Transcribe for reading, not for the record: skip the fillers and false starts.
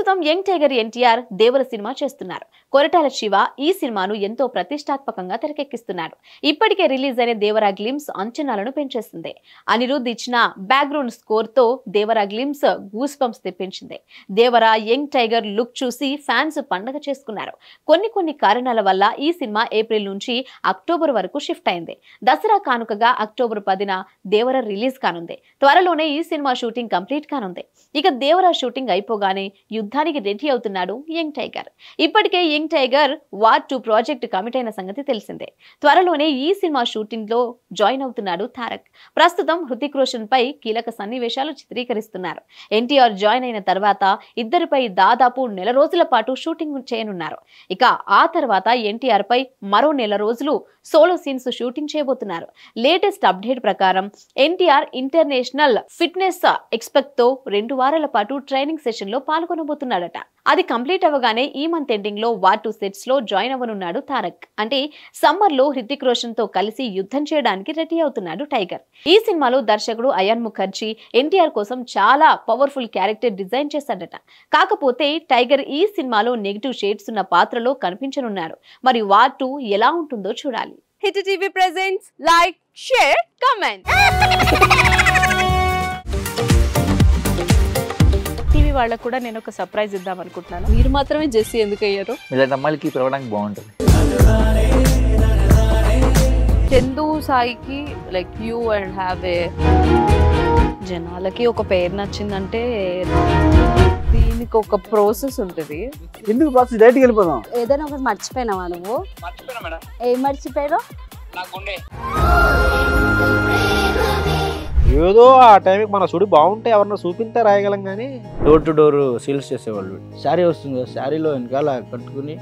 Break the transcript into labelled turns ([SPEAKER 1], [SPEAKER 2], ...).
[SPEAKER 1] ప్రస్తుతం young tiger NTR దేవర cinema చేస్తున్నారు. కొరటాల శివ ఈ సినిమాను ఎంతో ప్రతిష్టాత్మకంగా తెరకెక్కిస్తున్నాడు. ఇప్పటికే రిలీజ్ అయిన దేవరా గ్లిమ్స్ అంచనాలను పెంచేసింది. అనిరుద్ధ్ ఇచ్చిన బ్యాక్గ్రౌండ్ స్కోర్ తో దేవరా గ్లిమ్స్ గూస్ బంప్స్ తెప్పించింది. దేవరా యంగ్ టైగర్ లుక్ చూసి ఫ్యాన్స్ పండగ చేసుకున్నారు. కొన్ని కారణాల వల్ల ఈ సినిమా ఏప్రిల్ నుంచి అక్టోబర్ వరకు షిఫ్ట్ అయింది. దసరా కానుకగా అక్టోబర్ 10న దేవర రిలీజ్ కానుంది. త్వరలోనే ఈ సినిమా షూటింగ్ కంప్లీట్ కానుంది. ఇక దేవరా షూటింగ్ అయిపోగానే యుద్ధానికి రెడీ అవుతున్నాడు యంగ్ టైగర్. ఇప్పటికే young tiger war 2 project commit అయిన సంగతి తెలిసిందే. త్వరలోనే ఈ సినిమా షూటింగ్ లో జాయిన్ అవుతున్నాడు తారక్. ప్రస్తుతం హృతిక్ రోషన్ పై కీలక సన్నివేశాలు చిత్రీకరిస్తున్నారు. ఎన్టీఆర్ జాయిన్ అయిన తర్వాత ఇద్దరిపై దాదాపు నెల రోజుల పాటు షూటింగ్ చేయనున్నారు. ఇక ఆ తర్వాత ఎన్టీఆర్ పై మరో నెల రోజులు సోలో సీన్స్ షూటింగ్ చేయబోతున్నారు. లేటెస్ట్ అప్డేట్ ప్రకారం ఎన్టీఆర్ ఇంటర్నేషనల్ ఫిట్నెస్ ఎక్స్పెక్ట్ తో 2 వారాల పాటు ట్రైనింగ్ సెషన్ లో పాల్గొనబోతున్నాడట. అది కంప్లీట్ అవ్వగానే ఈ మంత్ ఎండింగ్ లో వార్ 2 సెట్స్ లో జాయిన్ అవ్వనున్నాడు తారక్. అంటే సమ్మర్ లో హృతిక్ రోషన్ తో కలిసి యుద్ధం చేయడానికి రెడీ అవుతున్నాడు టైగర్. ఈ సినిమాలో దర్శకుడు అయాన్ ముఖర్జీ ఎన్టీఆర్ కోసం చాలా పవర్ఫుల్ క్యారెక్టర్ డిజైన్ చేశాడట. కాకపోతే టైగర్ ఈ సినిమాలో నెగిటివ్ షేడ్స్ ఉన్న పాత్రలో కనిపించనున్నాడు. మరి వార్ 2 ఎలా ఉంటుందో చూడాలి.
[SPEAKER 2] Hit TV presents like, share, comment. TV వాళ్ళకు కూడా నేను ఒక సర్ప్రైజ్ ఇద్దాం అనుకుంటున్నాను. మీరు మాత్రమే జెస్సీ ఎందుకు అయ్యారు?
[SPEAKER 3] ఇలాంటి అమ్మాయిలకి పిలవడానికి బాగుంటుంది.
[SPEAKER 2] చందు సాయికి like you and have a జనాలకి ఒక పేరు నచ్చిందంటే దీనికి ఒక ప్రాసెస్ ఉంటుంది.
[SPEAKER 4] ఎందుకు ప్రాసెస్ డైరెక్ట్‌గా వెళ్ళిపోదాం.
[SPEAKER 5] ఏదైనా ఒకటి మర్చిపోయినావా నువ్వు?
[SPEAKER 6] మర్చిపోయినా మేడం.
[SPEAKER 5] ఏం మర్చిపోయావు?
[SPEAKER 6] నా గుండె.
[SPEAKER 4] ఏదో ఆ టైంకి మన సుడి బాగుంటే ఎవరన్నా చూపిస్తే రాయగలం కానీ డోర్ టు డోర్ సేల్స్ చేసేవాళ్ళు. శారీ వస్తుంది, శారీలో వెనకాల కట్టుకుని